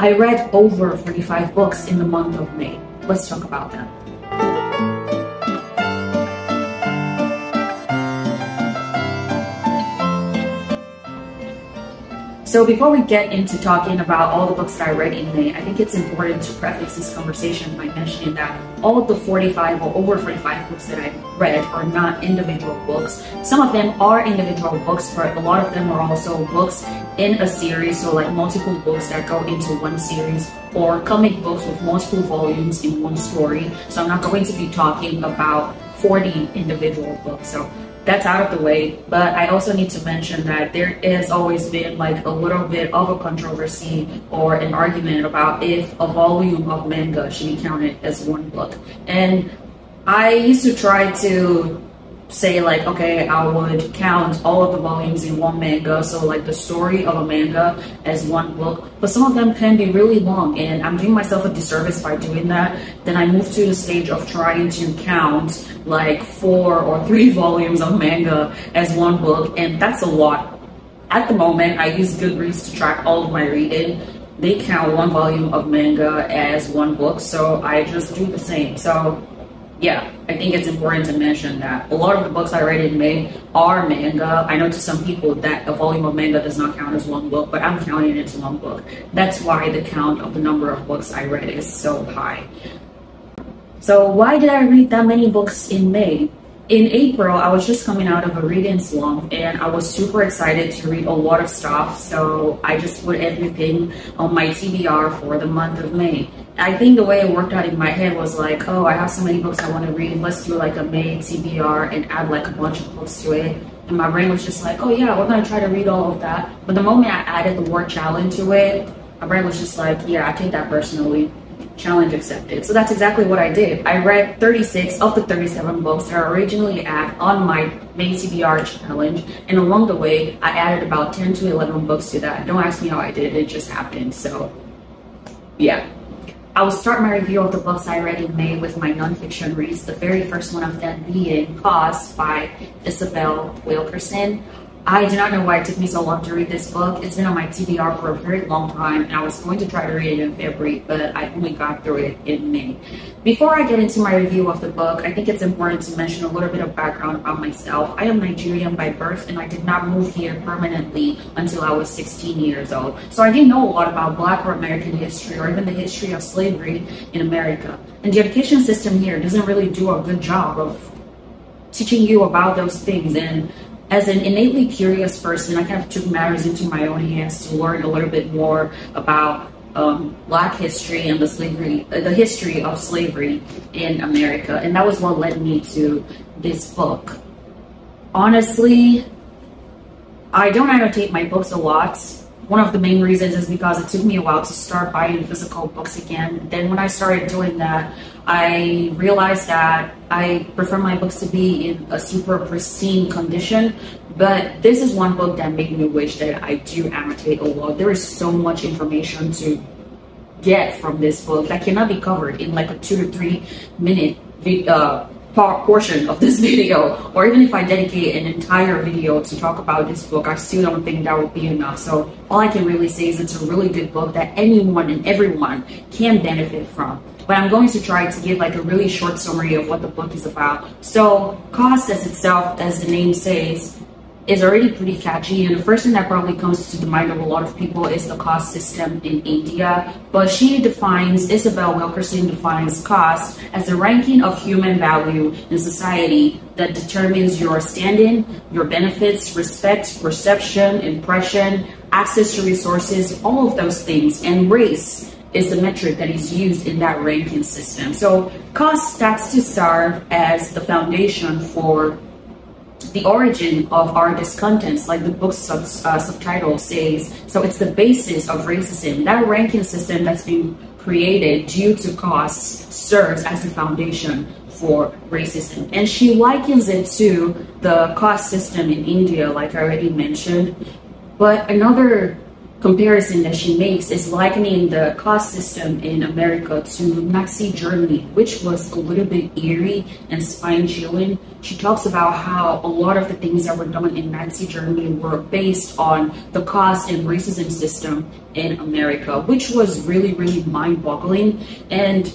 I read over 45 books in the month of May. Let's talk about them. So before we get into talking about all the books that I read in May, I think it's important to preface this conversation by mentioning that all of the 45 or over 45 books that I read are not individual books. Some of them are individual books, but a lot of them are also books in a series, so like multiple books that go into one series, or comic books with multiple volumes in one story. So I'm not going to be talking about 40 individual books. So that's out of the way, but I also need to mention that there has always been like a little bit of a controversy or an argument about if a volume of manga should be counted as one book. And I used to try to say like, okay, I would count all of the volumes in one manga, so like the story of a manga as one book, but some of them can be really long and I'm doing myself a disservice by doing that. Then I moved to the stage of trying to count like 4 or 3 volumes of manga as one book, and that's a lot. At the moment, I use Goodreads to track all of my reading. They count 1 volume of manga as one book, so I just do the same. So yeah, I think it's important to mention that a lot of the books I read in May are manga. I know to some people that a volume of manga does not count as one book, but I'm counting it as one book. That's why the count of the number of books I read is so high. So why did I read that many books in May? In April, I was just coming out of a reading slump and I was super excited to read a lot of stuff, so I just put everything on my TBR for the month of May. I think the way it worked out in my head was like, oh, I have so many books I want to read, let's do like a May TBR and add like a bunch of books to it. And my brain was just like, oh yeah, we're gonna try to read all of that. But the moment I added the word challenge to it, my brain was just like, yeah, I take that personally. Challenge accepted. So that's exactly what I did. I read 36 of the 37 books that are originally on my May TBR challenge, and along the way I added about 10 to 11 books to that. Don't ask me how I did it, just happened. So yeah, I will start my review of the books I read in May with my nonfiction reads. The very first one of them being Caste by Isabel Wilkerson. I do not know why it took me so long to read this book. It's been on my TBR for a very long time, and I was going to try to read it in February, but I only got through it in May. Before I get into my review of the book, I think it's important to mention a little bit of background about myself. I am Nigerian by birth, and I did not move here permanently until I was 16 years old. So I didn't know a lot about Black or American history, or even the history of slavery in America. And the education system here doesn't really do a good job of teaching you about those things. And as an innately curious person, I kind of took matters into my own hands to learn a little bit more about Black history and the history of slavery in America, and that was what led me to this book. Honestly, I don't annotate my books a lot. One of the main reasons is because it took me a while to start buying physical books again. Then when I started doing that, I realized that I prefer my books to be in a super pristine condition. But this is one book that made me wish that I do annotate a lot. There is so much information to get from this book that cannot be covered in like a 2 to 3 minute portion of this video, or even if I dedicate an entire video to talk about this book, I still don't think that would be enough. So all I can really say is it's a really good book that anyone and everyone can benefit from. But I'm going to try to give like a really short summary of what the book is about. So Caste as itself, as the name says, is already pretty catchy, and the first thing that probably comes to the mind of a lot of people is the caste system in India. But Isabel Wilkerson defines caste as the ranking of human value in society that determines your standing, your benefits, respect, perception, impression, access to resources, all of those things. And race is the metric that is used in that ranking system. So caste starts to serve as the foundation for the origin of our discontents, like the book's subtitle says. So it's the basis of racism. That ranking system that's been created due to caste serves as the foundation for racism. And she likens it to the caste system in India, like I already mentioned. But another comparison that she makes is likening the caste system in America to Nazi Germany, which was a little bit eerie and spine-chilling. She talks about how a lot of the things that were done in Nazi Germany were based on the caste and racism system in America, which was really, really mind-boggling. And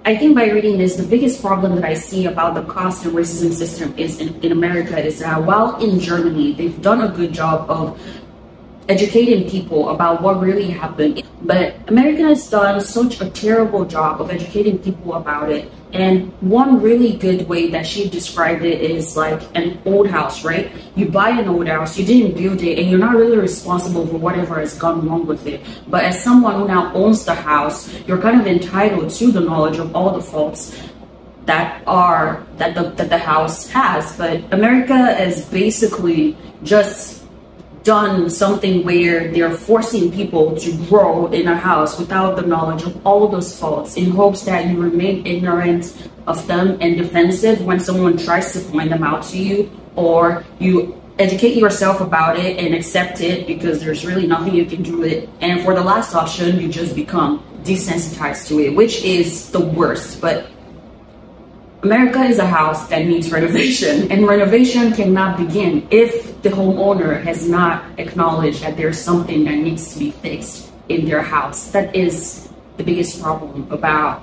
I think by reading this, the biggest problem that I see about the caste and racism system is in America is that while in Germany, they've done a good job of educating people about what really happened, but America has done such a terrible job of educating people about it. And one really good way that she described it is like an old house, right? You buy an old house, you didn't build it, and you're not really responsible for whatever has gone wrong with it. But as someone who now owns the house, you're kind of entitled to the knowledge of all the faults that the house has. But America is basically just done something where they're forcing people to grow in a house without the knowledge of all those faults, in hopes that you remain ignorant of them and defensive when someone tries to point them out to you, or you educate yourself about it and accept it because there's really nothing you can do with it. And for the last option, you just become desensitized to it, which is the worst. But America is a house that needs renovation, and renovation cannot begin if the homeowner has not acknowledged that there's something that needs to be fixed in their house. That is the biggest problem about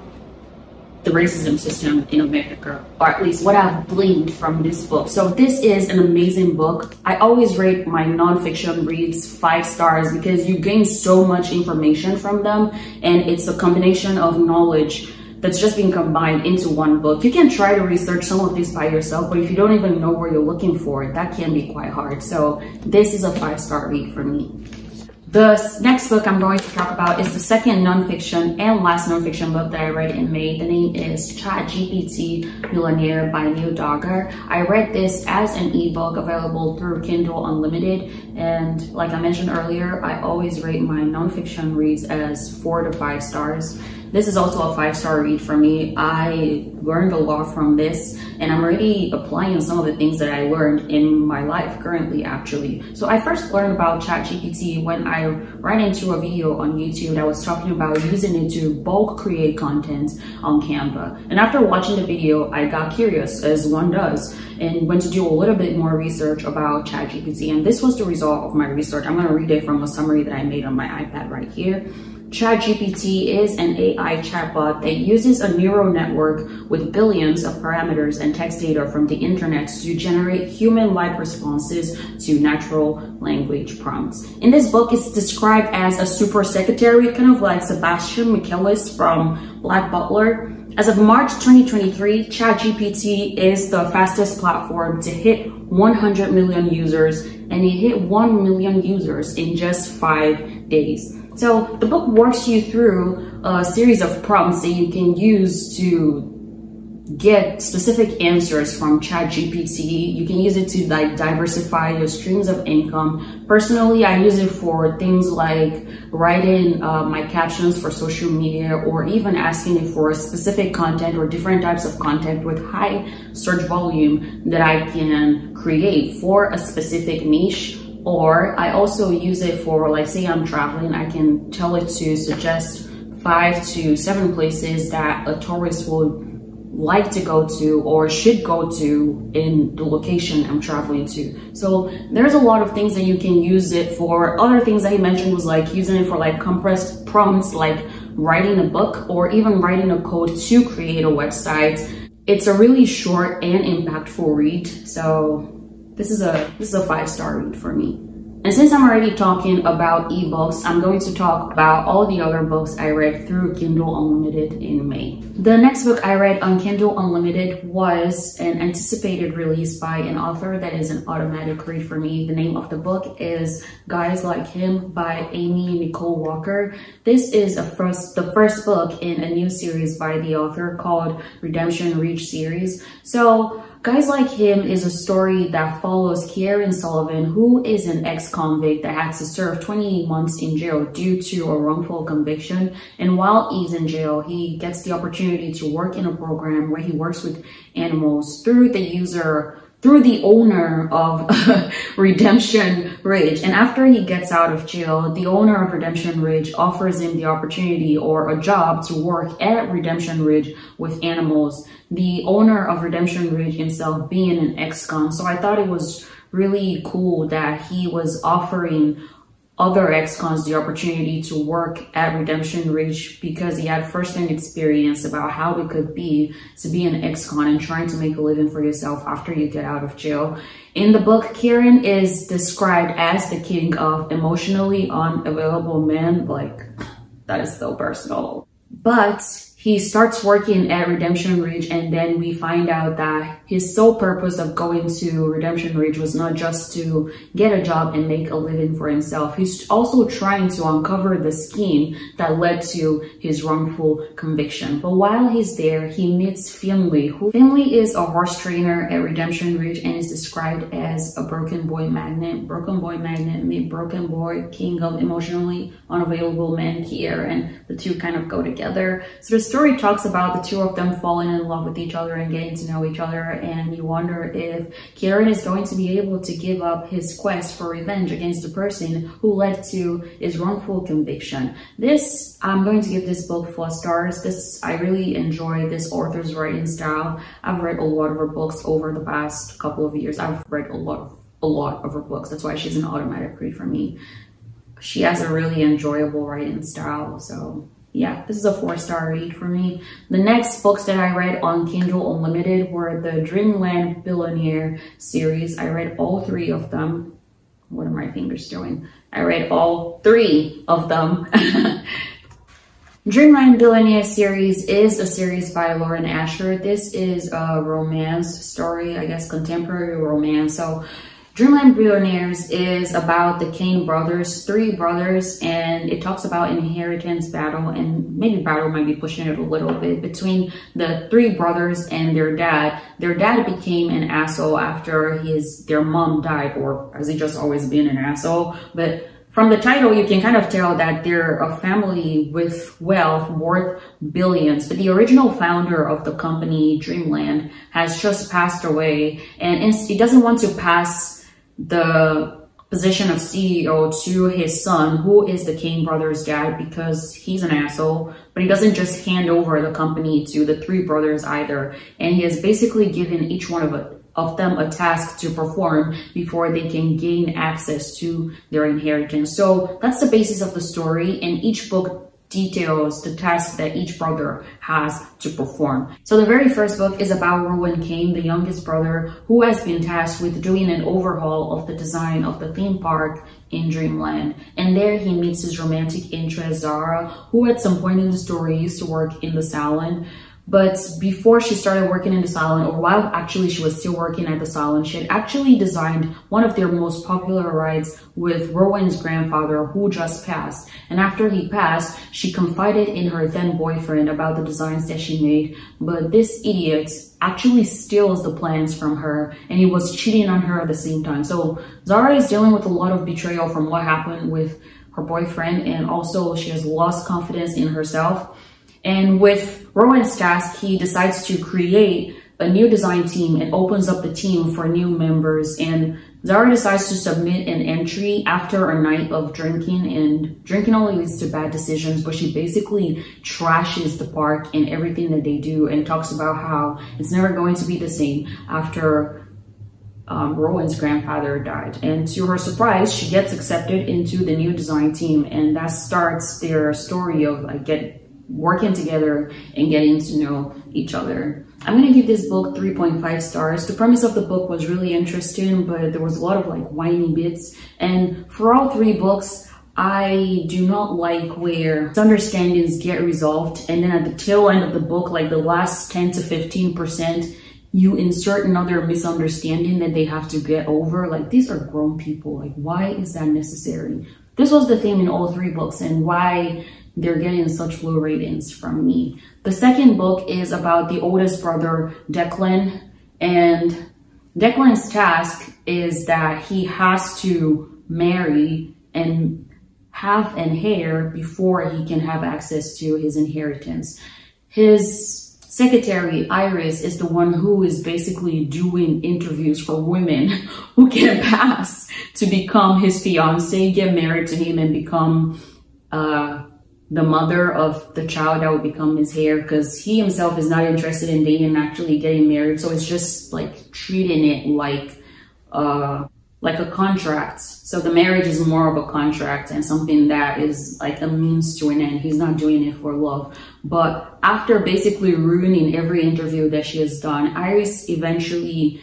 the racism system in America, or at least what I've gleaned from this book. So this is an amazing book. I always rate my nonfiction reads 5 stars because you gain so much information from them, and it's a combination of knowledge that's just being combined into one book. You can try to research some of this by yourself, but if you don't even know where you're looking for, that can be quite hard. So this is a 5-star read for me. The next book I'm going to talk about is the second nonfiction and last nonfiction book that I read in May. The name is ChatGPT Millionaire by Dagger. I read this as an ebook available through Kindle Unlimited, and like I mentioned earlier, I always rate my nonfiction reads as 4 to 5 stars. This is also a 5-star read for me. I learned a lot from this, and I'm already applying some of the things that I learned in my life currently, actually. So I first learned about ChatGPT when I ran into a video on YouTube that was talking about using it to bulk create content on Canva. And after watching the video, I got curious, as one does, and went to do a little bit more research about ChatGPT. And this was the result of my research. I'm gonna read it from a summary that I made on my iPad right here. ChatGPT is an AI chatbot that uses a neural network with billions of parameters and text data from the internet to generate human-like responses to natural language prompts. In this book, it's described as a super secretary, kind of like Sebastian Michaelis from Black Butler. As of March 2023, ChatGPT is the fastest platform to hit 100 million users, and it hit 1 million users in just 5 days. So the book walks you through a series of prompts that you can use to get specific answers from ChatGPT. You can use it to like diversify your streams of income. Personally, I use it for things like writing my captions for social media, or even asking it for specific content or different types of content with high search volume that I can create for a specific niche. Or I also use it for, like, say I'm traveling, I can tell it to suggest 5 to 7 places that a tourist would like to go to or should go to in the location I'm traveling to. So there's a lot of things that you can use it for. Other things that he mentioned was like using it for like compressed prompts, like writing a book or even writing a code to create a website. It's a really short and impactful read. So this is a 5-star read for me. And since I'm already talking about ebooks, I'm going to talk about all the other books I read through Kindle Unlimited in May. The next book I read on Kindle Unlimited was an anticipated release by an author that is an automatic read for me. The name of the book is Guys Like Him by Aimee and Nicole Walker. This is the first book in a new series by the author called Redemption Reach series. So Guys Like Him is a story that follows Kieran Sullivan, who is an ex-convict that had to serve 28 months in jail due to a wrongful conviction. And while he's in jail, he gets the opportunity to work in a program where he works with animals through the user through the owner of Redemption Ridge. And after he gets out of jail, the owner of Redemption Ridge offers him the opportunity or a job to work at Redemption Ridge with animals. The owner of Redemption Ridge himself being an ex-con. So I thought it was really cool that he was offering other ex-cons the opportunity to work at Redemption Ridge because he had first-hand experience about how it could be to be an ex-con and trying to make a living for yourself after you get out of jail. In the book, Kieran is described as the king of emotionally unavailable men. Like, that is so personal. But he starts working at Redemption Ridge, and then we find out that his sole purpose of going to Redemption Ridge was not just to get a job and make a living for himself. He's also trying to uncover the scheme that led to his wrongful conviction. But while he's there, he meets Finley. Finley is a horse trainer at Redemption Ridge and is described as a broken boy magnet. Broken boy magnet, meet broken boy, king of emotionally unavailable men here, and the two kind of go together. So the story talks about the two of them falling in love with each other and getting to know each other, and you wonder if Kieran is going to be able to give up his quest for revenge against the person who led to his wrongful conviction. I'm going to give this book 4 stars. I really enjoy this author's writing style. I've read a lot of her books over the past couple of years. I've read a lot of her books. That's why she's an automatic read for me. She has a really enjoyable writing style, so yeah, this is a 4-star read for me. The next books that I read on Kindle Unlimited were the Dreamland Billionaire series. I read all 3 of them. What are my fingers doing? I read all 3 of them. Dreamland Billionaire series is a series by Laura Nowlin. This is a romance story, I guess contemporary romance. So Dreamland Billionaires is about the Kane brothers, 3 brothers, and it talks about an inheritance battle, and maybe battle might be pushing it a little bit, between the 3 brothers and their dad. Their dad became an asshole after their mom died, or has he just always been an asshole? But from the title, you can kind of tell that they're a family with wealth worth billions. But the original founder of the company, Dreamland, has just passed away, and he doesn't want to pass the position of CEO to his son, who is the Kane brothers' dad, because he's an asshole, but he doesn't just hand over the company to the 3 brothers either. And he has basically given each one of them a task to perform before they can gain access to their inheritance. So that's the basis of the story, and each book details the task that each brother has to perform. So the very first book is about Rowan Kane, the youngest brother, who has been tasked with doing an overhaul of the design of the theme park in Dreamland. And there he meets his romantic interest, Zara, who at some point in the story used to work in the salon. But before she started working in the salon, or while actually she was still working at the salon, she had actually designed one of their most popular rides with Rowan's grandfather, who just passed. And after he passed, she confided in her then boyfriend about the designs that she made. But this idiot actually steals the plans from her, and he was cheating on her at the same time. So Zara is dealing with a lot of betrayal from what happened with her boyfriend, and also she has lost confidence in herself. And with Rowan's task, he decides to create a new design team and opens up the team for new members. And Zara decides to submit an entry after a night of drinking, and drinking only leads to bad decisions, but she basically trashes the park and everything that they do, and talks about how it's never going to be the same after Rowan's grandfather died. And to her surprise, she gets accepted into the new design team, and that starts their story of working together and getting to know each other. I'm going to give this book 3.5 stars. The premise of the book was really interesting, but there was a lot of whiny bits. And for all 3 books, I do not like where misunderstandings get resolved, and then at the tail end of the book, like the last 10 to 15%, you insert another misunderstanding that they have to get over. Like, these are grown people. Like, why is that necessary? This was the theme in all 3 books, and why they're getting such low ratings from me. The second book is about the oldest brother, Declan, and Declan's task is that he has to marry and have an heir before he can have access to his inheritance. His secretary, Iris, is the one who is basically doing interviews for women who can pass to become his fiance, get married to him, and become the mother of the child that would become his heir, because he himself is not interested in dating and actually getting married. So it's just like treating it like a contract. So the marriage is more of a contract and something that is like a means to an end. He's not doing it for love. But after basically ruining every interview that she has done, Iris eventually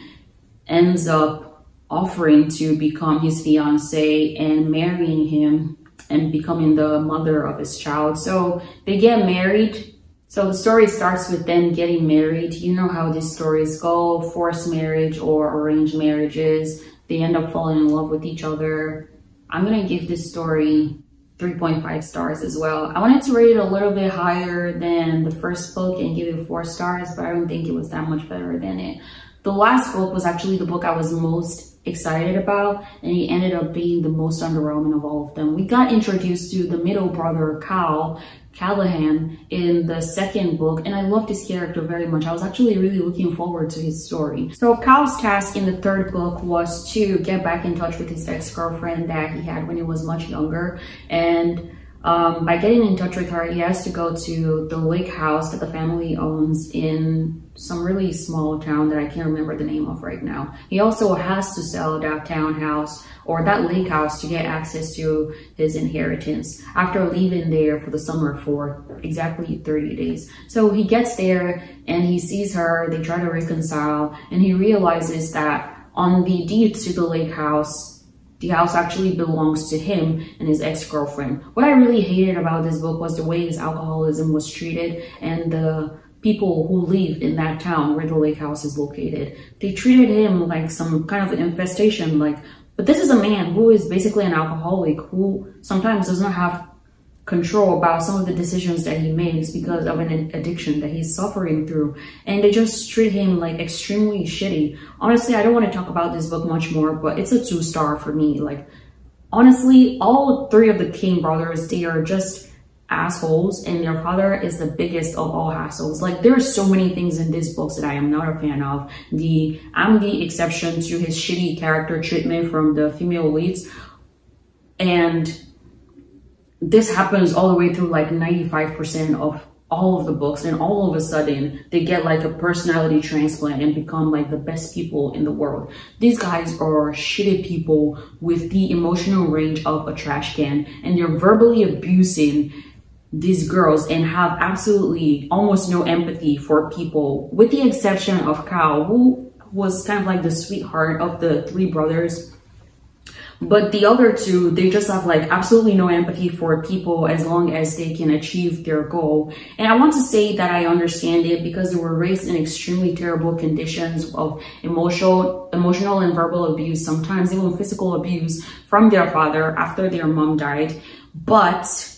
ends up offering to become his fiance and marrying him and becoming the mother of his child. So they get married. So the story starts with them getting married. You know how these stories go, forced marriage or arranged marriages. They end up falling in love with each other. I'm gonna give this story 3.5 stars as well. I wanted to rate it a little bit higher than the first book and give it 4 stars, but I don't think it was that much better than it. The last book was actually the book I was most excited about, and he ended up being the most underwhelming of all of them. We got introduced to the middle brother, Callahan, in the second book, and I loved his character very much. I was actually really looking forward to his story. So Cal's task in the third book was to get back in touch with his ex-girlfriend that he had when he was much younger, and by getting in touch with her, he has to go to the lake house that the family owns in some really small town that I can't remember the name of right now. He also has to sell that townhouse or that lake house to get access to his inheritance after leaving there for the summer for exactly 30 days. So he gets there and he sees her, they try to reconcile, and he realizes that on the deed to the lake house, the house actually belongs to him and his ex-girlfriend. What I really hated about this book was the way his alcoholism was treated and the people who lived in that town where the lake house is located. They treated him like some kind of infestation, but this is a man who is basically an alcoholic who sometimes does not have control about some of the decisions that he makes because of an addiction that he's suffering through, and they just treat him like extremely shitty. Honestly, I don't want to talk about this book much more, but it's a 2-star for me. Honestly, all 3 of the King brothers, they are just assholes, and their father is the biggest of all assholes. There are so many things in these books that I am not a fan of. I'm the exception to his shitty character treatment from the female leads, and this happens all the way through 95% of all of the books, and all of a sudden they get a personality transplant and become the best people in the world. These guys are shitty people with the emotional range of a trash can, and they're verbally abusing these girls and have absolutely almost no empathy for people, with the exception of Cal, who was kind of the sweetheart of the 3 brothers. But the other 2, they just have absolutely no empathy for people as long as they can achieve their goal. And I want to say that I understand it because they were raised in extremely terrible conditions of emotional and verbal abuse, sometimes even physical abuse from their father after their mom died. But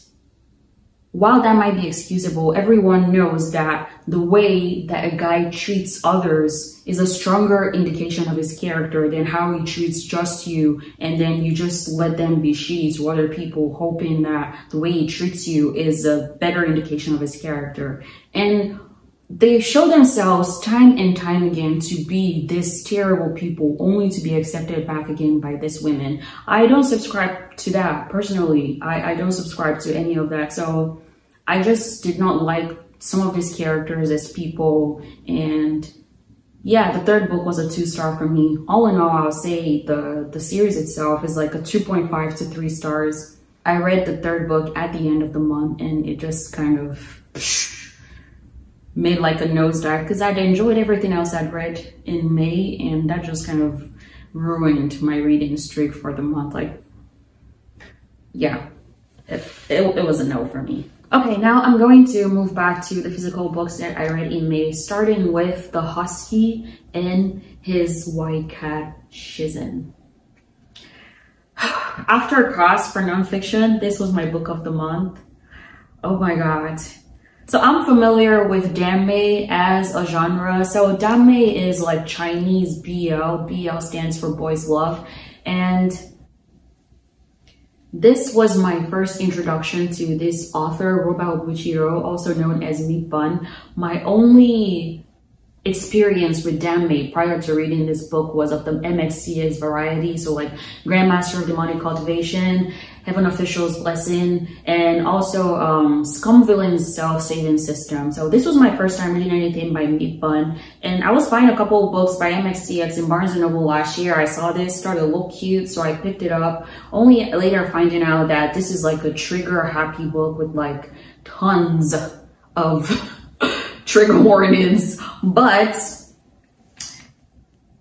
while that might be excusable, everyone knows that the way that a guy treats others is a stronger indication of his character than how he treats just you, and then you just let them be shitty to other people, hoping that the way he treats you is a better indication of his character. And they show themselves time and time again to be these terrible people, only to be accepted back again by these women. I don't subscribe to that personally. I don't subscribe to any of that. So I just did not like some of these characters as people. And yeah, the third book was a 2-star for me. All in all, I'll say the series itself is a 2.5 to 3 stars. I read the third book at the end of the month, and it just kind of made a nosedive because I'd enjoyed everything else I'd read in May, and that just kind of ruined my reading streak for the month. Yeah, it was a no for me. Okay, now I'm going to move back to the physical books that I read in May, starting with The Husky and His White Cat, Shizun. After Caste for nonfiction, this was my book of the month. Oh my god. So I'm familiar with danmei as a genre. So danmei is Chinese BL. BL stands for boys love. And This was my first introduction to this author, Robao Buchiro, also known as Meatbun. My only experience with Damme prior to reading this book was of the MXCX variety, so like Grandmaster of Demonic Cultivation, Heaven Official's Lesson, and also Scum Villain's Self-Saving System. So this was my first time reading anything by Meatbun, and I was buying a couple of books by MXCX in Barnes & Noble last year. I saw this, started to look cute, so I picked it up, only later finding out that this is like a trigger happy book with like tons of trigger warnings. But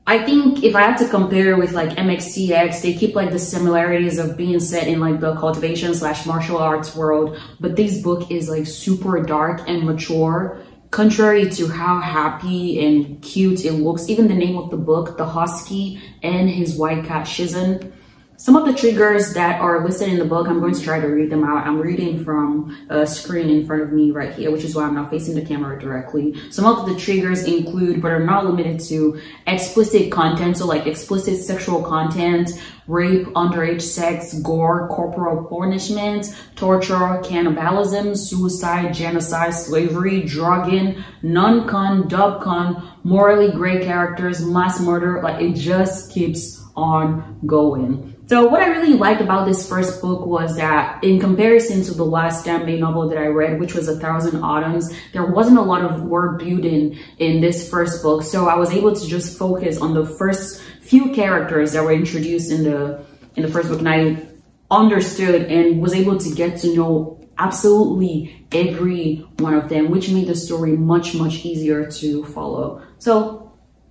I think if I had to compare with like MXCX, they keep like the similarities of being set in like the cultivation / martial arts world, but this book is like super dark and mature, contrary to how happy and cute it looks. Even the name of the book, the Husky and his white cat Shizun. Some of the triggers that are listed in the book, I'm going to try to read them out. I'm reading from a screen in front of me right here, which is why I'm not facing the camera directly. Some of the triggers include, but are not limited to, explicit content, so like explicit sexual content, rape, underage sex, gore, corporal punishment, torture, cannibalism, suicide, genocide, slavery, drugging, non-con, dub-con, morally gray characters, mass murder. Like, it just keeps on going. So what I really liked about this first book was that in comparison to the last Damme novel that I read, which was 1,000 Autumns, there wasn't a lot of word building in this first book. So I was able to just focus on the first few characters that were introduced in the first book, and I understood and was able to get to know absolutely every one of them, which made the story much, much easier to follow. So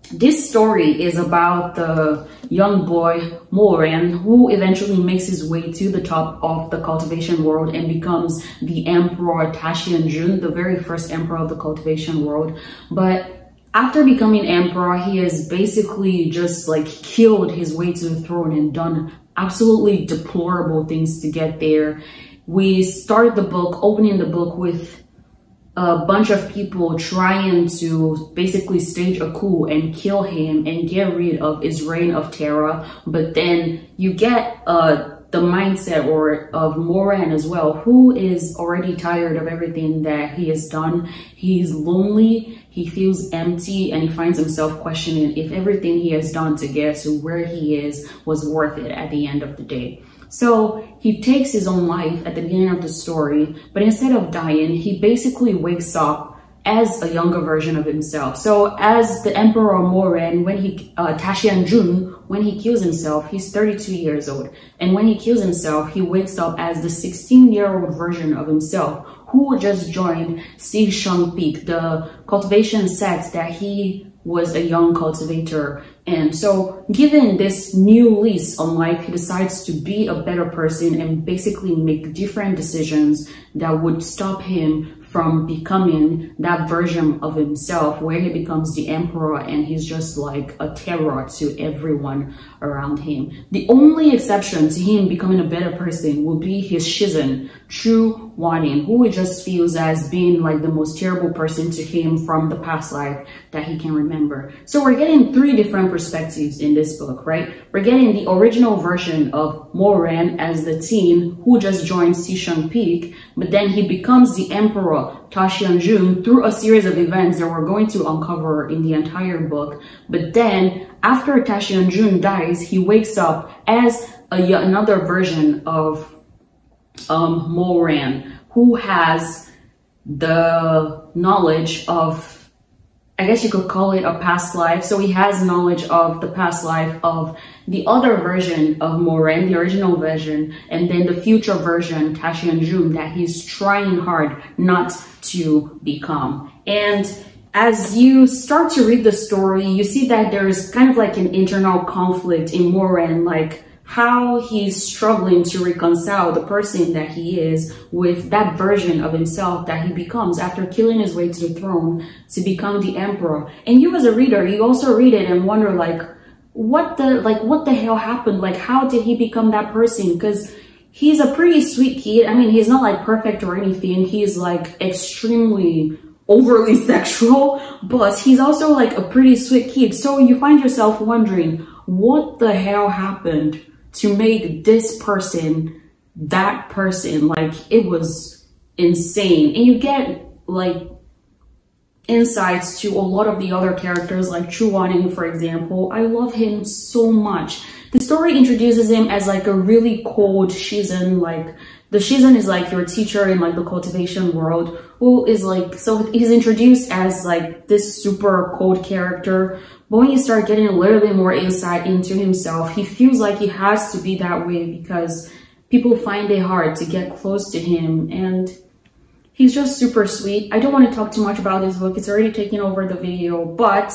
this story is about the young boy Moran, who eventually makes his way to the top of the cultivation world and becomes the Emperor Taishan, the very first emperor of the cultivation world. But after becoming emperor, he has basically just like killed his way to the throne and done absolutely deplorable things to get there. We started the book, opening the book with a bunch of people trying to basically stage a coup and kill him and get rid of his reign of terror. But then you get the mindset of Moran as well, who is already tired of everything that he has done. He's lonely, he feels empty, and he finds himself questioning if everything he has done to get to where he is was worth it at the end of the day. So he takes his own life at the beginning of the story, but instead of dying, he basically wakes up as a younger version of himself. So as the Emperor Moran, when he, Taishan, when he kills himself, he's 32 years old. And when he kills himself, he wakes up as the 16-year-old version of himself, who just joined Sishun Peak, the cultivation set that he was a young cultivator. And so given this new lease on life, he decides to be a better person and basically make different decisions that would stop him from becoming that version of himself where he becomes the emperor and he's just like a terror to everyone around him. The only exception to him becoming a better person will be his Shizun, True Wanin, who he just feels as being like the most terrible person to him from the past life that he can remember. So we're getting three different perspectives in this book, right? We're getting the original version of Moran as the teen who just joined Sishun Peak, but then he becomes the emperor Taishan through a series of events that we're going to uncover in the entire book. But then after Taishan dies, he wakes up as another version of Moran, who has the knowledge of, I guess you could call it a past life. So he has knowledge of the past life of the other version of Moran, the original version, and then the future version, Taishan, that he's trying hard not to become. And as you start to read the story, you see that there's kind of like an internal conflict in Moran, like how he's struggling to reconcile the person that he is with that version of himself that he becomes after killing his way to the throne to become the emperor. And you as a reader, you also read it and wonder like, what the hell happened? Like, how did he become that person? Because he's a pretty sweet kid. I mean, he's not like perfect or anything. He's like extremely overly sexual, but he's also like a pretty sweet kid. So you find yourself wondering, what the hell happened to make this person that person. Like, it was insane. And you get like insights to a lot of the other characters, like Chuanin, for example. I love him so much. The story introduces him as like a really cold Shizun. Like, the Shizun is like your teacher in like the cultivation world, who is like, so he's introduced as like this super cold character. But when you start getting a little bit more insight into himself, he feels like he has to be that way because people find it hard to get close to him. And he's just super sweet. I don't want to talk too much about this book. It's already taken over the video, but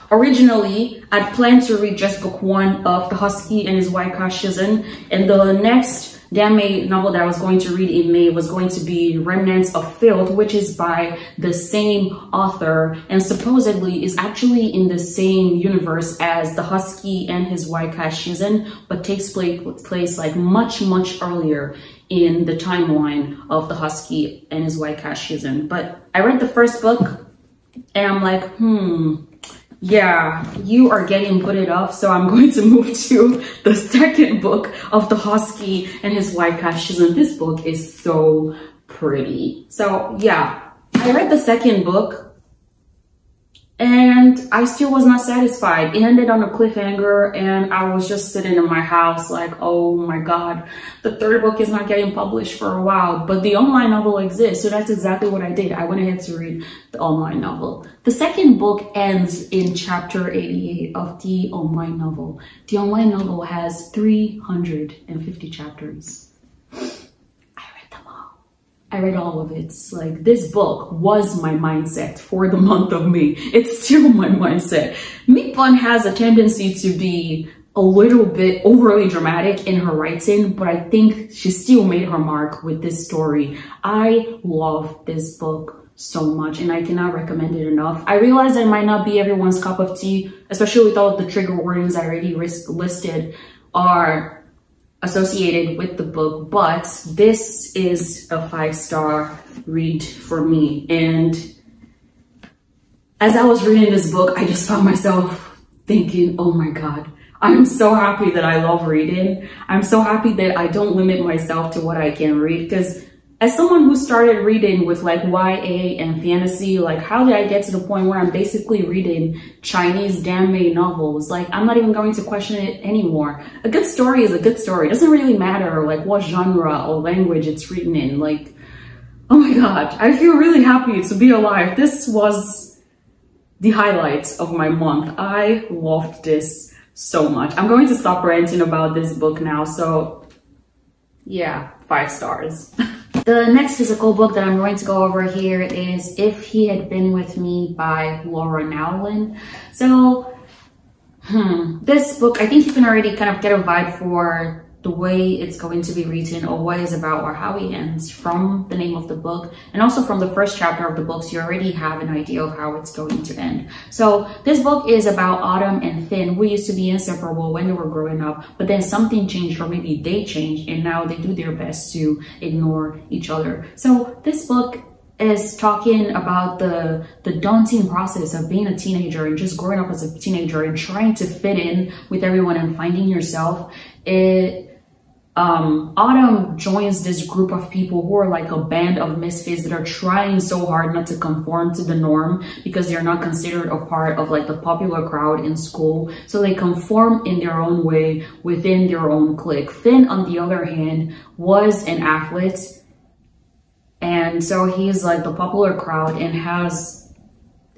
originally I'd planned to read just book 1 of the Husky and his white Caste Shizun, and the next Aimee novel that I was going to read in May was going to be Remnants of Filth, which is by the same author and supposedly is actually in the same universe as the Husky and his white Caste Shizun, but takes place like much earlier in the timeline of the Husky and his white Caste Shizun. But I read the first book and I'm like, yeah, you are getting booted off, so I'm going to move to the second book of the Husky and his white Caste Shizun. This book is so pretty. So yeah, I read the second book and I still was not satisfied. It ended on a cliffhanger and I was just sitting in my house like, oh my God, the third book is not getting published for a while, but the online novel exists. So that's exactly what I did. I went ahead to read the online novel. The second book ends in chapter 88 of the online novel. The online novel has 350 chapters. I read all of it. Like, this book was my mindset for the month of May. It's still my mindset. Meatbun has a tendency to be a little bit overly dramatic in her writing, but I think she still made her mark with this story. I love this book so much and I cannot recommend it enough. I realize that it might not be everyone's cup of tea, especially with all of the trigger warnings I already listed are associated with the book, but this is a 5-star read for me. And as I was reading this book, I just found myself thinking, oh my God, I'm so happy that I love reading. I'm so happy that I don't limit myself to what I can read, because as someone who started reading with like YA and fantasy, like, how did I get to the point where I'm basically reading Chinese Aimee novels? Like, I'm not even going to question it anymore. A good story is a good story. It doesn't really matter like what genre or language it's written in. Like, oh my God, I feel really happy to be alive. This was the highlight of my month. I loved this so much. I'm going to stop ranting about this book now. So yeah, 5 stars. The next physical book that I'm going to go over here is If He Had Been With Me by Laura Nowlin. So, this book, I think you can already kind of get a vibe for the way it's going to be written or what it's about or how it ends from the name of the book, and also from the first chapter of the book, so you already have an idea of how it's going to end. So this book is about Autumn and Finn, who used to be inseparable when they were growing up, but then something changed, or maybe they changed, and now they do their best to ignore each other. So this book is talking about the daunting process of being a teenager and just growing up as a teenager and trying to fit in with everyone and finding yourself. Autumn joins this group of people who are like a band of misfits that are trying so hard not to conform to the norm because they're not considered a part of like the popular crowd in school. So they conform in their own way within their own clique. Finn, on the other hand, was an athlete. And so he's like the popular crowd and has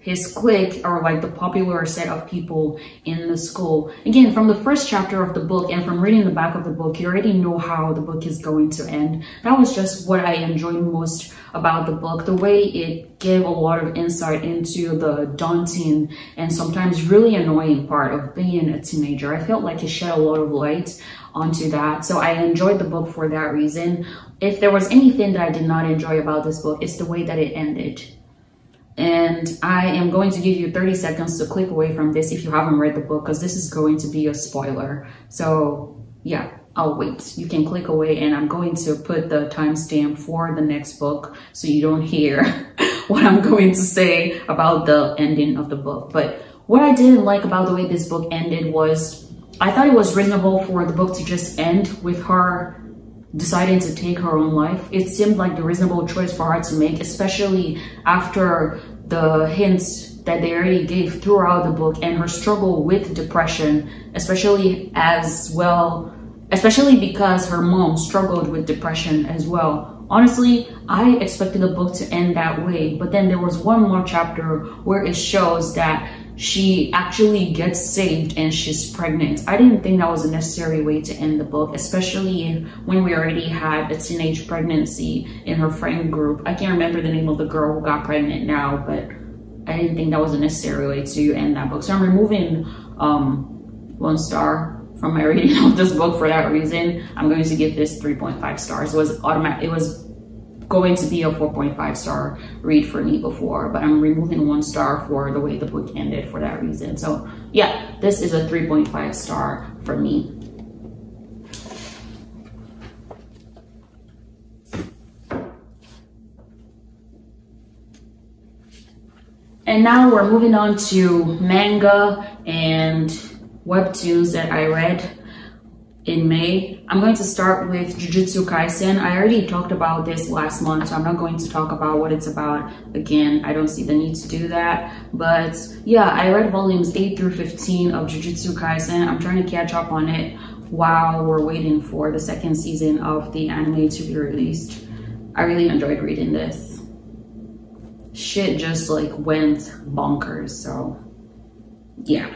his clique, or like the popular set of people in the school. Again, from the first chapter of the book and from reading the back of the book, you already know how the book is going to end. That was just what I enjoyed most about the book, the way it gave a lot of insight into the daunting and sometimes really annoying part of being a teenager. I felt like it shed a lot of light onto that, so I enjoyed the book for that reason. If there was anything that I did not enjoy about this book, it's the way that it ended. And I am going to give you 30 seconds to click away from this if you haven't read the book, because this is going to be a spoiler. So yeah, I'll wait. You can click away, and I'm going to put the timestamp for the next book so you don't hear what I'm going to say about the ending of the book. But what I didn't like about the way this book ended was I thought it was reasonable for the book to just end with her deciding to take her own life. It seemed like the reasonable choice for her to make, especially after the hints that they already gave throughout the book and her struggle with depression, especially because her mom struggled with depression as well. Honestly, I expected the book to end that way, but then there was one more chapter where it shows that she actually gets saved and she's pregnant. I didn't think that was a necessary way to end the book, especially when we already had a teenage pregnancy in her friend group. I can't remember the name of the girl who got pregnant now, but I didn't think that was a necessary way to end that book. So I'm removing 1 star from my rating of this book for that reason. I'm going to give this 3.5 stars. It was going to be a 4.5 star read for me before, but I'm removing 1 star for the way the book ended for that reason. So yeah, this is a 3.5 star for me. And now we're moving on to manga and webtoons that I read in May. I'm going to start with Jujutsu Kaisen. I already talked about this last month, so I'm not going to talk about what it's about again. I don't see the need to do that. But yeah, I read volumes 8 through 15 of Jujutsu Kaisen. I'm trying to catch up on it while we're waiting for the 2nd season of the anime to be released. I really enjoyed reading this. Shit just like went bonkers, so yeah.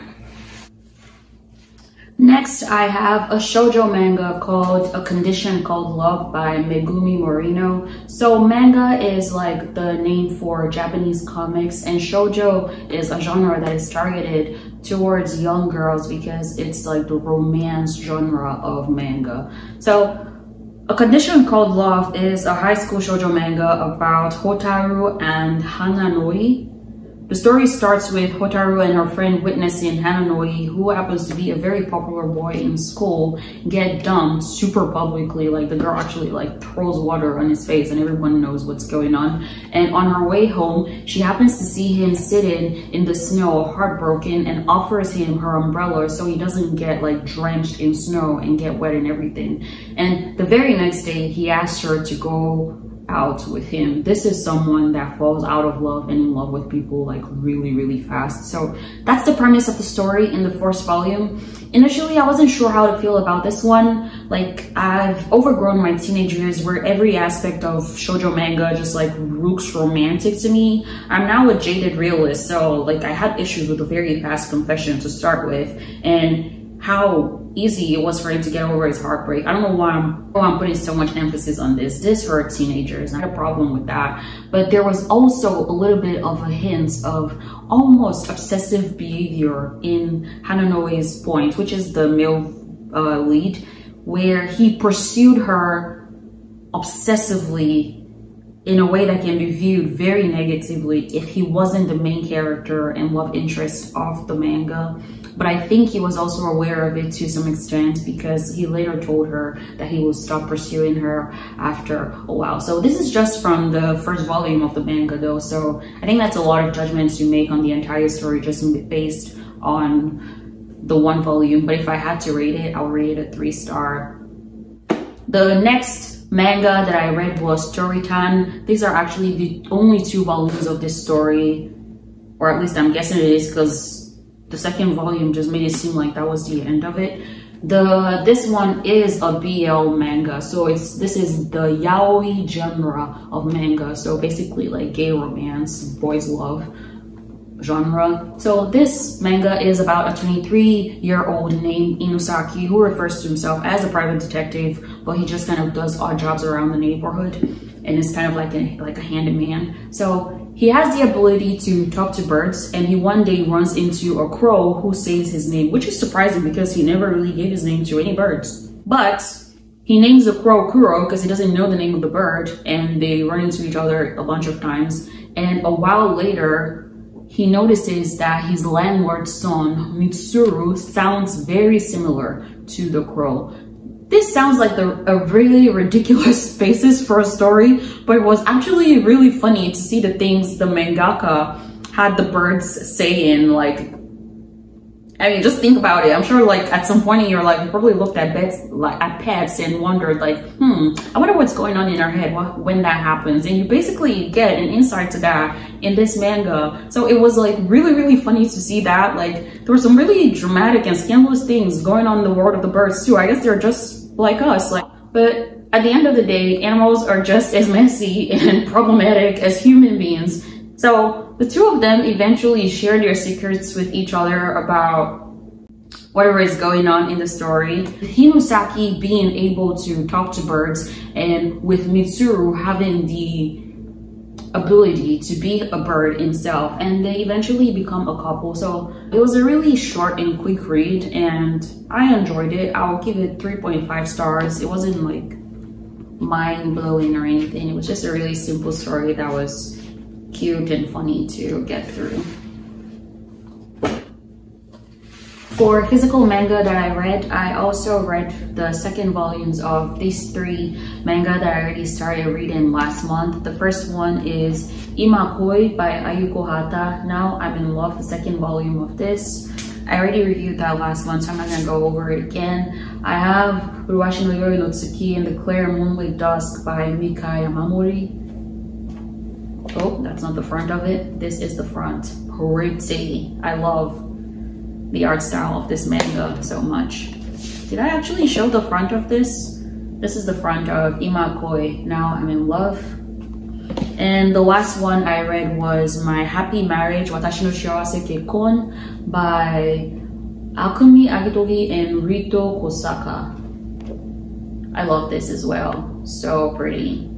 Next, I have a shoujo manga called A Condition Called Love by Megumi Morino. So manga is like the name for Japanese comics, and shoujo is a genre that is targeted towards young girls because it's like the romance genre of manga. So A Condition Called Love is a high school shoujo manga about Hotaru and Hananoi. The story starts with Hotaru and her friend witnessing Hananoi, who happens to be a very popular boy in school, get dumped super publicly. Like the girl actually like throws water on his face and everyone knows what's going on. And on her way home, she happens to see him sitting in the snow, heartbroken, and offers him her umbrella so he doesn't get like drenched in snow and get wet and everything. And the very next day, he asks her to go out with him. This is someone that falls out of love and in love with people like really fast. So that's the premise of the story in the 1st volume. Initially, I wasn't sure how to feel about this one. Like, I've overgrown my teenage years where every aspect of shoujo manga just like looks romantic to me. I'm now a jaded realist, so like I had issues with a very fast confession to start with, and how easy it was for him to get over his heartbreak. I don't know why I'm putting so much emphasis on this. This for teenagers, not a problem with that. But there was also a little bit of a hint of almost obsessive behavior in Hananoi's point, which is the male lead, where he pursued her obsessively in a way that can be viewed very negatively if he wasn't the main character and love interest of the manga. But I think he was also aware of it to some extent because he later told her that he would stop pursuing her after a while. So this is just from the 1st volume of the manga though, so I think that's a lot of judgments to make on the entire story just based on the 1 volume. But if I had to rate it, I'll rate it a 3 star. The next manga that I read was Toritan. These are actually the only 2 volumes of this story, or at least I'm guessing it is because the 2nd volume just made it seem like that was the end of it. This one is a BL manga, so this is the yaoi genre of manga, so basically like gay romance, boys love genre. So this manga is about a 23-year-old named Inusaki who refers to himself as a private detective, but he just kind of does odd jobs around the neighborhood and is kind of like a handyman. So he has the ability to talk to birds, and he one day runs into a crow who says his name, which is surprising because he never really gave his name to any birds. But he names the crow Kuro because he doesn't know the name of the bird, and they run into each other a bunch of times. And a while later, he notices that his landlord's son, Mitsuru, sounds very similar to the crow. This sounds like a really ridiculous basis for a story, but it was actually really funny to see the things the mangaka had the birds saying, like, I mean, just think about it. I'm sure like at some point in your life, you probably looked at pets and wondered like, I wonder what's going on in our head when that happens. And you basically get an insight to that in this manga. So it was like really, really funny to see that. Like there were some really dramatic and scandalous things going on in the world of the birds too. I guess they're just like us. But at the end of the day, animals are just as messy and problematic as human beings. So the two of them eventually share their secrets with each other about whatever is going on in the story. Hinusaki being able to talk to birds, and with Mitsuru having the ability to be a bird himself, and they eventually become a couple. So it was a really short and quick read, and I enjoyed it. I'll give it 3.5 stars. It wasn't like mind-blowing or anything. It was just a really simple story that was cute and funny to get through. For physical manga that I read, I also read the second volumes of these three manga that I already started reading last month. The first one is Ima Koi by Ayuko Hatta. Now I'm in love, the second volume of this. I already reviewed that last month, so I'm not gonna go over it again. I have Uruwashi no Yori no Tsuki and the Clear Moonlit Dusk by Mika Yamamori. Oh, that's not the front of it. This is the front. Pretty. I love the art style of this manga so much. Did I actually show the front of this? This is the front of Ima Koi. Now I'm in love. And the last one I read was My Happy Marriage, Watashi no Shiawase Kekkon by Akumi Agitogi and Rito Kosaka. I love this as well. So pretty.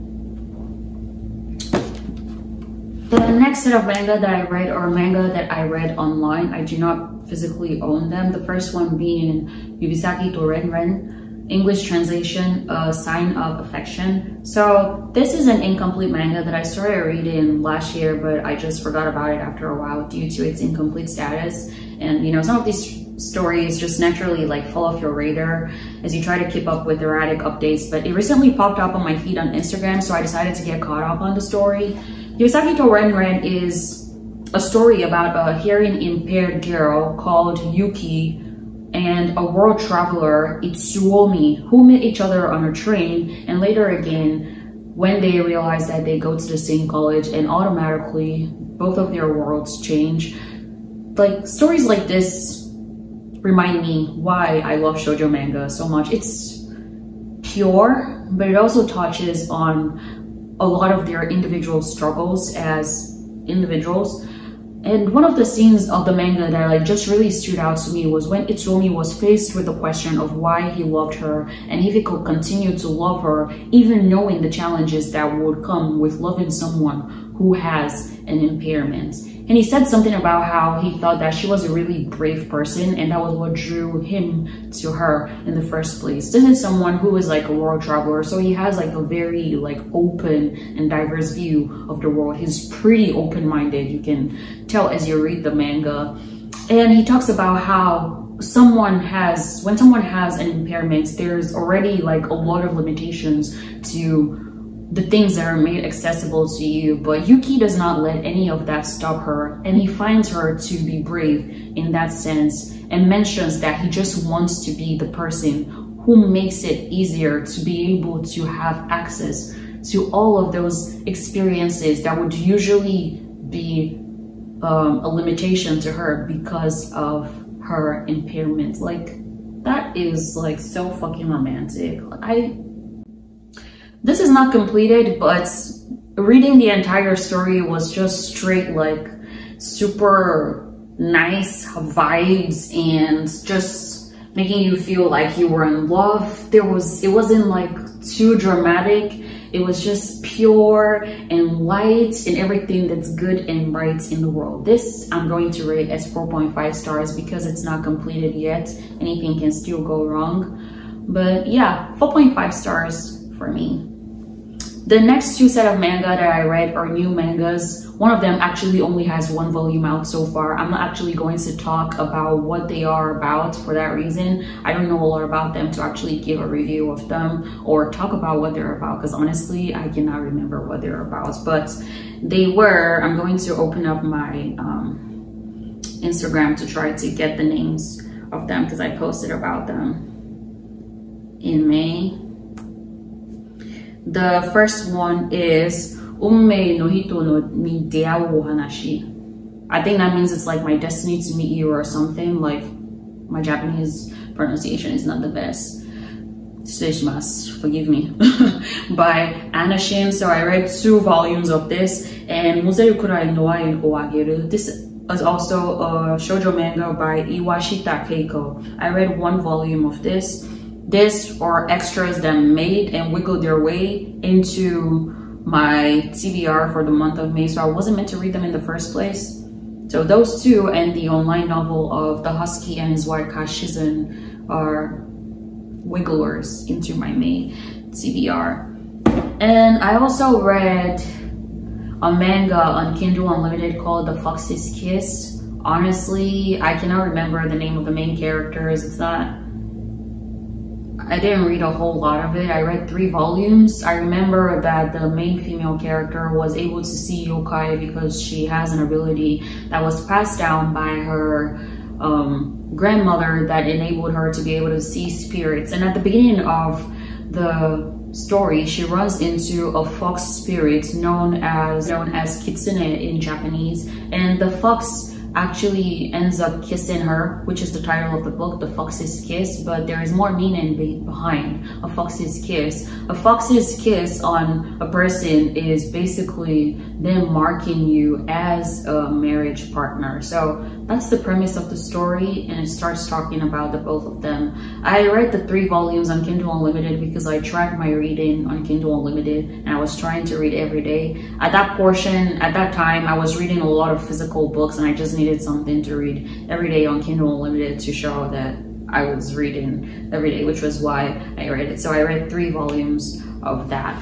The next set of manga that I read are manga that I read online. I do not physically own them. The first one being Yubisaki to Renren, English translation, A Sign of Affection. So this is an incomplete manga that I started reading last year, but I just forgot about it after a while due to its incomplete status. And you know, some of these stories just naturally like fall off your radar as you try to keep up with erratic updates, but it recently popped up on my feed on Instagram, so I decided to get caught up on the story. Yubisaki to Renren is a story about a hearing impaired girl called Yuki and a world traveler, Itsuomi, who met each other on a train, and later again when they realize that they go to the same college, and automatically both of their worlds change. Like stories like this remind me why I love shoujo manga so much. It's pure, but it also touches on a lot of their individual struggles as individuals. And one of the scenes of the manga that like just really stood out to me was when Itsuomi was faced with the question of why he loved her and if he could continue to love her even knowing the challenges that would come with loving someone who has an impairment. And he said something about how he thought that she was a really brave person, and that was what drew him to her in the first place. This is someone who is like a world traveler, so he has like a very like open and diverse view of the world. He's pretty open-minded, you can tell as you read the manga. And he talks about how when someone has an impairment, there's already like a lot of limitations to the things that are made accessible to you, but Yuki does not let any of that stop her, and he finds her to be brave in that sense and mentions that he just wants to be the person who makes it easier to be able to have access to all of those experiences that would usually be a limitation to her because of her impairment. Like, that is like so fucking romantic. This is not completed, but reading the entire story was just straight like super nice vibes and just making you feel like you were in love. It wasn't like too dramatic. It was just pure and light and everything that's good and right in the world. This I'm going to rate as 4.5 stars because it's not completed yet. Anything can still go wrong. But yeah, 4.5 stars for me. The next two set of manga that I read are new mangas. One of them actually only has one volume out so far. I'm not actually going to talk about what they are about for that reason. I don't know a lot about them to actually give a review of them or talk about what they're about, because honestly, I cannot remember what they're about. But they were, I'm going to open up my Instagram to try to get the names of them because I posted about them in May. The first one is Umme no hito no mi deau wo hanashi. I think that means it's like my destiny to meet you or something. Like, my Japanese pronunciation is not the best. Forgive me. By Anashin. So I read 2 volumes of this, and Mozeru Kurai no Ai o Ageru. This is also a shoujo manga by Iwashita Keiko. I read 1 volume of this. This are extras that made and wiggled their way into my TBR for the month of May, so I wasn't meant to read them in the first place. So those 2 and the online novel of the Husky and his wife Shizun are wigglers into my May TBR. And I also read a manga on Kindle Unlimited called The Fox's Kiss. Honestly, I cannot remember the name of the main characters. I didn't read a whole lot of it. I read 3 volumes. I remember that the main female character was able to see yokai because she has an ability that was passed down by her grandmother that enabled her to be able to see spirits. And at the beginning of the story, she runs into a fox spirit known as kitsune in Japanese, and the fox actually ends up kissing her, which is the title of the book, The Fox's Kiss, but there is more meaning behind a fox's kiss. A fox's kiss on a person is basically them marking you as a marriage partner. So that's the premise of the story, and it starts talking about the both of them. I read the 3 volumes on Kindle Unlimited because I tracked my reading on Kindle Unlimited, and I was trying to read every day. At that time, I was reading a lot of physical books, and I just needed something to read every day on Kindle Unlimited to show that I was reading every day, which was why I read it. So I read 3 volumes of that.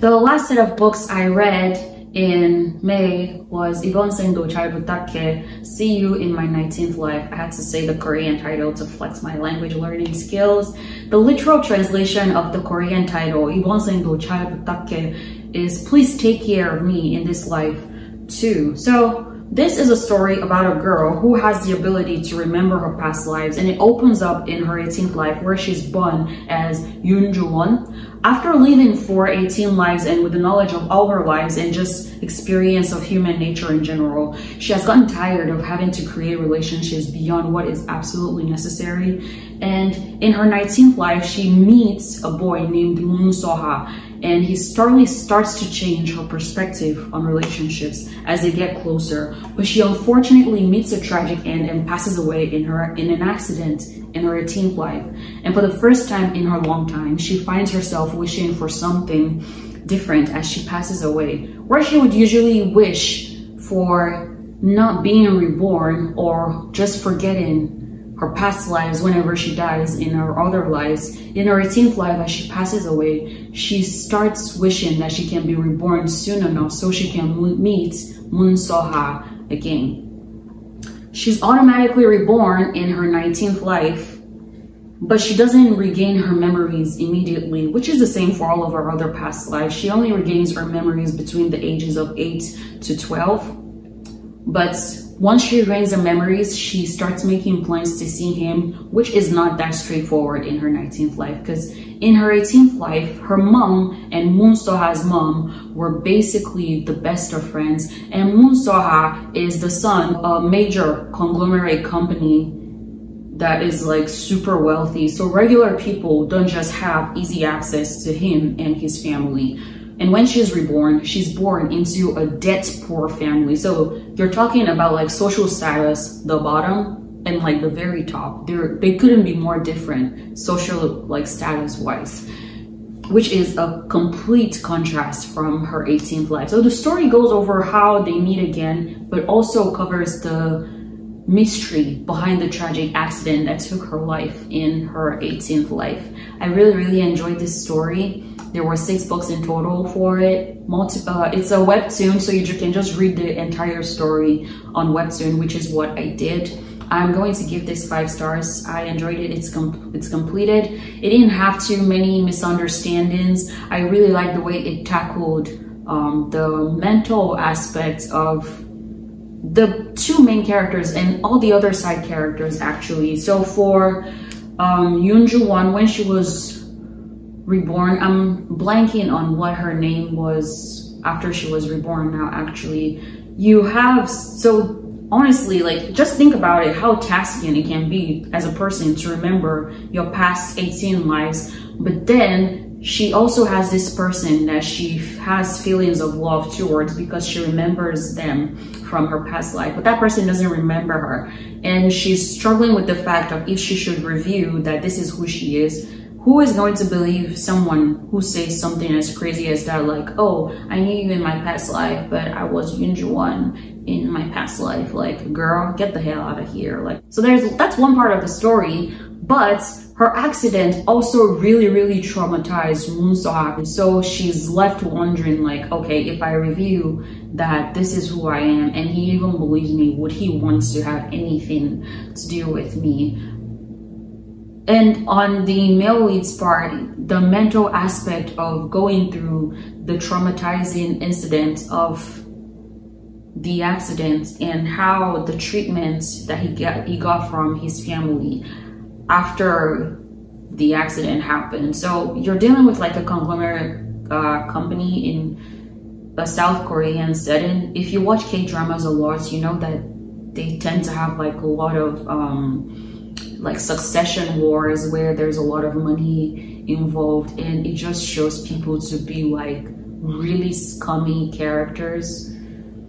The last set of books I read in May was Ibon Sendo Chaibutake, See You in My 19th Life. I had to say the Korean title to flex my language learning skills. The literal translation of the Korean title, Ibon Sendo Chaibutake, is Please Take Care of Me in This Life Too. So this is a story about a girl who has the ability to remember her past lives, and it opens up in her 18th life where she's born as Yoon Ju-won. After living for 18 lives and with the knowledge of all her lives and just experience of human nature in general, she has gotten tired of having to create relationships beyond what is absolutely necessary. And in her 19th life, she meets a boy named Moon So-ha, and he starts to change her perspective on relationships as they get closer. But she unfortunately meets a tragic end and passes away in an accident in her 18th life. And for the first time in her long time, she finds herself wishing for something different as she passes away, where she would usually wish for not being reborn or just forgetting her past lives whenever she dies in her other lives. In her 18th life, as she passes away, she starts wishing that she can be reborn soon enough so she can meet Moon So-ha again. She's automatically reborn in her 19th life, but she doesn't regain her memories immediately, which is the same for all of her other past lives. She only regains her memories between the ages of 8 to 12. But once she regains her memories, she starts making plans to see him, which is not that straightforward in her 19th life, because in her 18th life, her mom and Moon So-ha's mom were basically the best of friends. And Moon So-ha is the son of a major conglomerate company that is like super wealthy. So regular people don't just have easy access to him and his family. And when she's reborn, she's born into a debt poor family. So you're talking about like social status, the bottom and like the very top. They couldn't be more different social like status wise, which is a complete contrast from her 18th life. So the story goes over how they meet again, but also covers the mystery behind the tragic accident that took her life in her 18th life. I really enjoyed this story. There were 6 books in total for it. It's a webtoon, so you can just read the entire story on webtoon, which is what I did. I'm going to give this 5 stars. I enjoyed it. It's completed. It didn't have too many misunderstandings. I really like the way it tackled the mental aspect of the two main characters and all the other side characters actually. So for Yunju-won, when she was reborn, I'm blanking on what her name was after she was reborn now actually. You have, so honestly, like, just think about it, how tasking it can be as a person to remember your past 18 lives. But then she also has this person that she has feelings of love towards because she remembers them from her past life, but that person doesn't remember her. And she's struggling with the fact of if she should review that this is who she is. Who is going to believe someone who says something as crazy as that, like, oh, I knew you in my past life, but I was Yunju-won in my past life. Like, girl, get the hell out of here. Like, so that's one part of the story, but her accident also really traumatized Moon So-ha. So she's left wondering, like, okay, if I review that this is who I am and he even believes me, would he want to have anything to do with me? And on the male lead's part, the mental aspect of going through the traumatizing incident of the accident and how the treatment that he got from his family after the accident happened. So you're dealing with like a conglomerate company in a South Korean setting. If you watch K-dramas a lot, you know that they tend to have like a lot of like succession wars where there's a lot of money involved, and it just shows people to be like really scummy characters.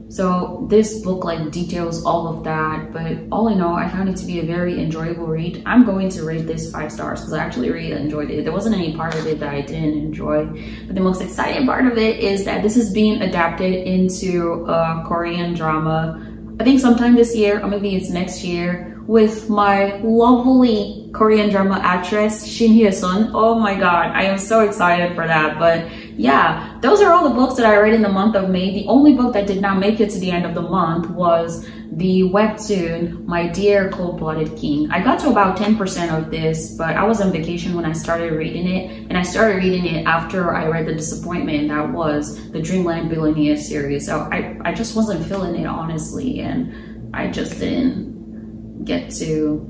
So this book like details all of that, but all in all, I found it to be a very enjoyable read. I'm going to rate this 5 stars because I actually really enjoyed it. There wasn't any part of it that I didn't enjoy, but the most exciting part of it is that this is being adapted into a Korean drama, I think sometime this year, or maybe it's next year, with my lovely Korean drama actress Shin Hye-sun. Oh my god, I am so excited for that. But yeah, those are all the books that I read in the month of May. The only book that did not make it to the end of the month was the webtoon My Dear Cold-Blooded King. I got to about 10% of this, but I was on vacation when I started reading it, and I started reading it after I read the disappointment that was the Dreamland Billionaires series. So I just wasn't feeling it, honestly, and I just didn't get to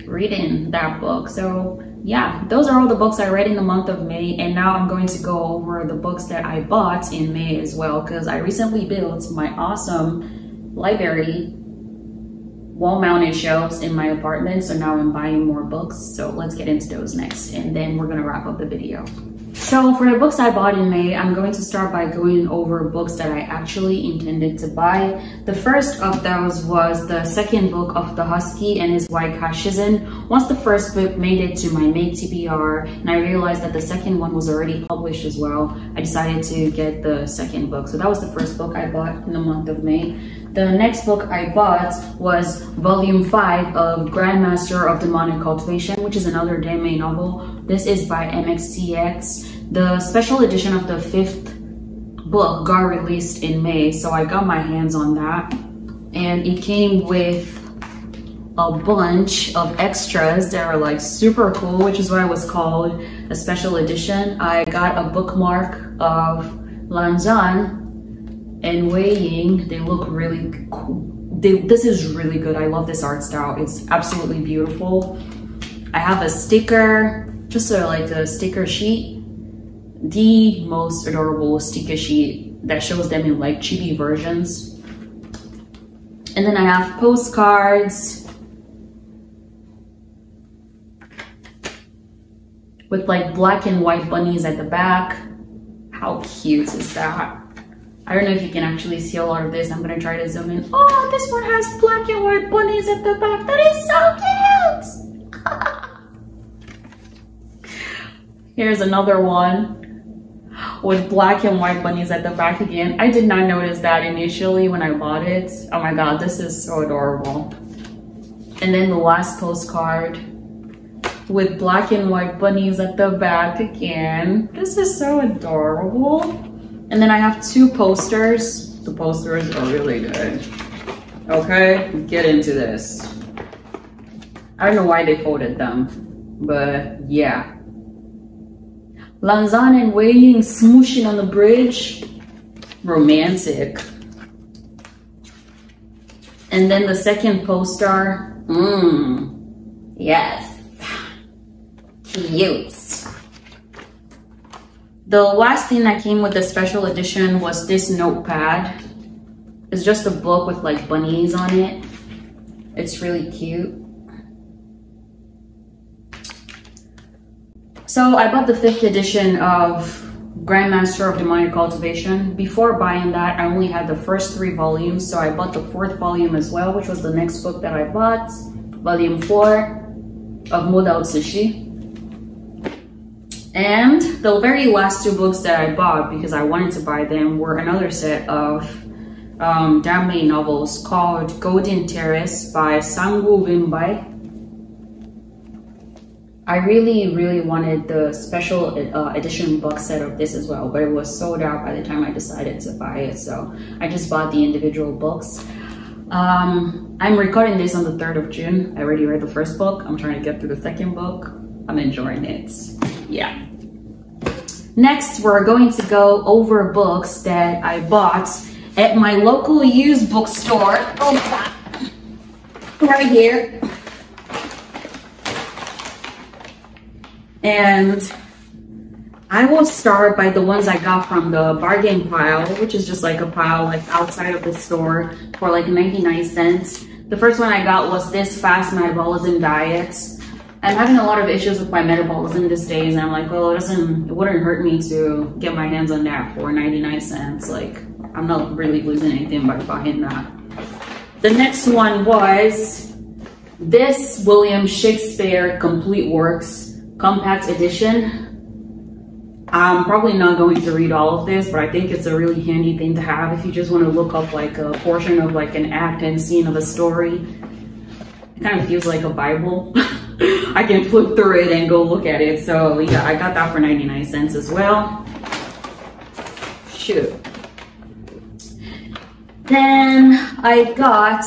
reading that book. So yeah, those are all the books I read in the month of May, and now I'm going to go over the books that I bought in May as well, because I recently built my awesome library wall-mounted shelves in my apartment, so now I'm buying more books. So let's get into those next, and then we're gonna wrap up the video. So for the books I bought in May, I'm going to start by going over books that I actually intended to buy. The first of those was the second book of the Husky and his wife Shizun. Once the first book made it to my May TBR and I realized that the second one was already published as well, I decided to get the second book. So that was the first book I bought in the month of May. The next book I bought was volume 5 of Grandmaster of Demonic Cultivation, which is another Aimee novel. This is by MXCX. The special edition of the 5th book got released in May, so I got my hands on that. And it came with a bunch of extras that are like super cool, which is why it was called a special edition. I got a bookmark of Lanzan and Wei Ying. They look really cool. This is really good. I love this art style. It's absolutely beautiful. I have a sticker, just like a sticker sheet, the most adorable sticker sheet that shows them in like chibi versions. And then I have postcards with like black and white bunnies at the back. How cute is that? I don't know if you can actually see a lot of this. I'm gonna try to zoom in. Oh, this one has black and white bunnies at the back. That is so cute. Here's another one with black and white bunnies at the back again. I did not notice that initially when I bought it. Oh my god, this is so adorable. And then the last postcard with black and white bunnies at the back again. This is so adorable. And then I have 2 posters. The posters are really good. Okay, get into this. I don't know why they folded them, but yeah. Lanzan and Wei Ying smooshing on the bridge. Romantic. And then the second poster, yes, cute. The last thing that came with the special edition was this notepad. It's just a book with like bunnies on it. It's really cute. So I bought the 5th edition of Grandmaster of Demonic Cultivation. Before buying that, I only had the first 3 volumes, so I bought the 4th volume as well, which was the next book that I bought, volume 4 of Model Tsushi. And the very last 2 books that I bought, because I wanted to buy them, were another set of Dreamland novels called Golden Terrace by Sangwoo Winbai. I really wanted the special edition box set of this as well, but it was sold out by the time I decided to buy it, so I just bought the individual books. I'm recording this on the 3rd of June. I already read the first book. I'm trying to get through the second book. I'm enjoying it. Yeah. Next, we're going to go over books that I bought at my local used bookstore. Oh, right here. And I will start by the ones I got from the bargain pile, which is just like a pile like outside of the store for like 99 cents. The first one I got was this Fast Metabolism Diet. I'm having a lot of issues with my metabolism these days, and I'm like, well, it wouldn't hurt me to get my hands on that for 99 cents. Like, I'm not really losing anything by buying that. The next one was this William Shakespeare Complete Works Compact Edition. I'm probably not going to read all of this, but I think it's a really handy thing to have if you just want to look up like a portion of like an act and scene of a story. It kind of feels like a Bible. I can flip through it and go look at it. So yeah, I got that for 99 cents as well. Shoot. Then I got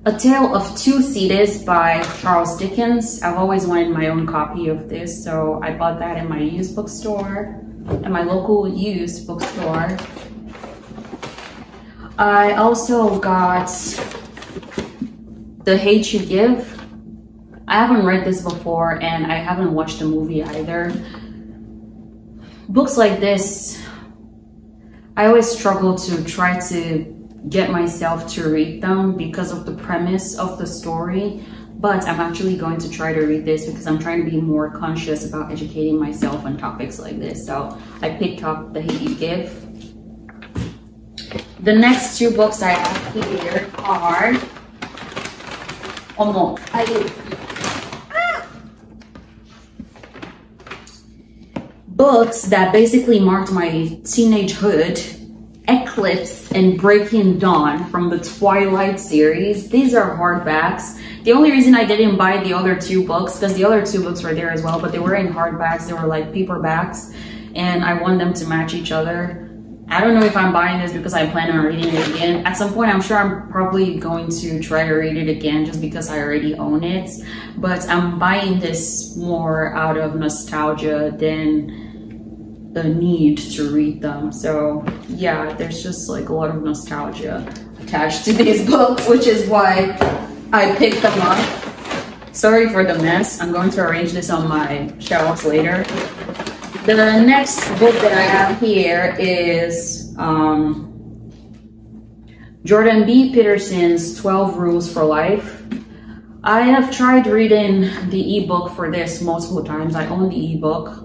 A Tale of Two Cities by Charles Dickinson. I've always wanted my own copy of this, so I bought that in my used bookstore, at my local used bookstore. I also got The Hate You Give. I haven't read this before, and I haven't watched the movie either. Books like this, I always struggle to try to get myself to read them because of the premise of the story, but I'm actually going to try to read this because I'm trying to be more conscious about educating myself on topics like this. So I picked up The Hate You Give. The next 2 books I have here are books that basically marked my teenagehood: Eclipse and Breaking Dawn from the Twilight series. These are hardbacks. The only reason I didn't buy the other 2 books, because the other 2 books were there as well, but they were in hardbacks. They were like paperbacks, and I want them to match each other. I don't know if I'm buying this because I plan on reading it again. At some point, I'm sure I'm probably going to try to read it again just because I already own it. But I'm buying this more out of nostalgia than the need to read them. So yeah, there's just like a lot of nostalgia attached to these books, which is why I picked them up. Sorry for the mess. I'm going to arrange this on my shelves later. The next book that I have here is Jordan B. Peterson's 12 Rules for Life. I have tried reading the ebook for this multiple times. I own the ebook.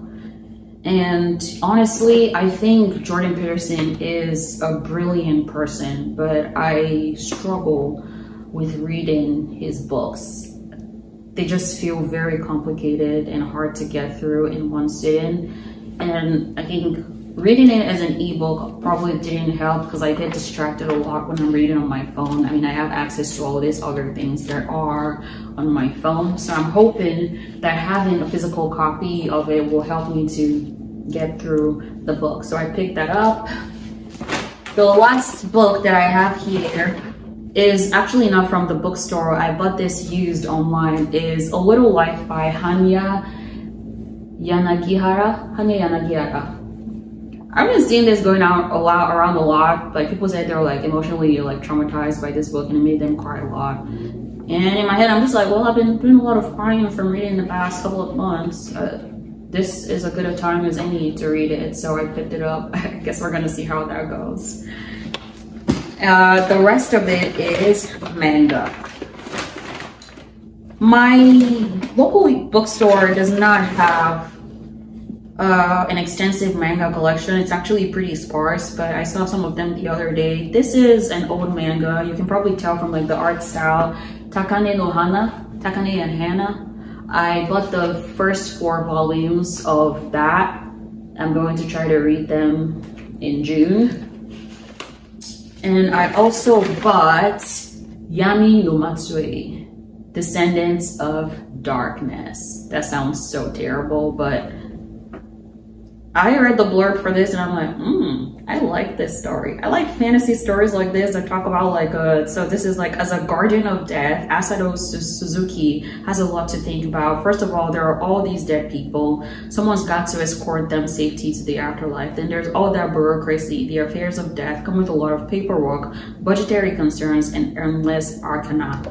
And honestly, I think Jordan Peterson is a brilliant person, but I struggle with reading his books. They just feel very complicated and hard to get through in one sitting. And I think reading it as an ebook probably didn't help because I get distracted a lot when I'm reading on my phone. I mean, I have access to all these other things there are on my phone. So I'm hoping that having a physical copy of it will help me to get through the book. So I picked that up. The last book that I have here is actually not from the bookstore. I bought this used online. Is A Little Life by Hanya Yanagihara. I've been seeing this going out around a lot. Like people said they were like emotionally like traumatized by this book and it made them cry a lot. And in my head, I'm just like, well, I've been doing a lot of crying from reading the past couple of months. This is as good a time as any to read it, so I picked it up. I guess we're gonna see how that goes. The rest of it is manga. My local bookstore does not have an extensive manga collection. It's actually pretty sparse, but I saw some of them the other day. This is an old manga. You can probably tell from like the art style. Takane no Hana, Takane and Hana. I bought the first 4 volumes of that. I'm going to try to read them in June. And I also bought Yami no Matsui, Descendants of Darkness. That sounds so terrible, but I read the blurb for this and I'm like, I like this story. I like fantasy stories like this that talk about like, so this is like, as a guardian of death, Asado Suzuki has a lot to think about. First of all, there are all these dead people. Someone's got to escort them safety to the afterlife. Then there's all that bureaucracy. The affairs of death come with a lot of paperwork, budgetary concerns, and endless arcana.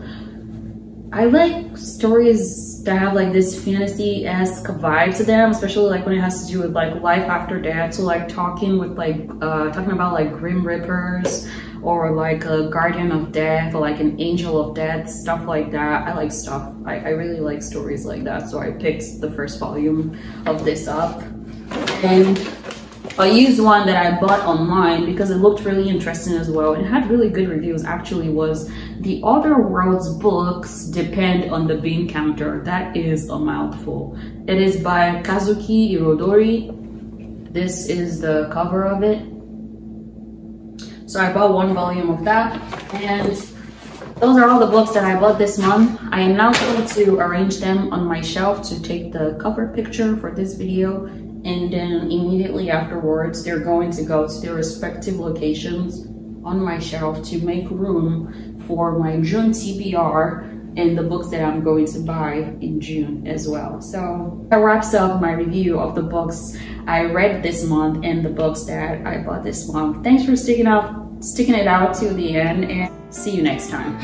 I like stories that have like this fantasy-esque vibe to them, especially like when it has to do with like life after death. So like talking about like Grim Reapers or like a guardian of death or like an angel of death, stuff like that. I like stuff. I really like stories like that. So I picked the first volume of this up. And I used one that I bought online because it looked really interesting as well. It had really good reviews actually. Was The Other World's Books Depend on the Bean Counter. That is a mouthful. It is by Kazuki Irodori. This is the cover of it. So I bought 1 volume of that. And those are all the books that I bought this month. I am now going to arrange them on my shelf to take the cover picture for this video. And then immediately afterwards, they're going to go to their respective locations on my shelf to make room for my June TBR and the books that I'm going to buy in June as well. So that wraps up my review of the books I read this month and the books that I bought this month. Thanks for sticking it out to the end, and see you next time.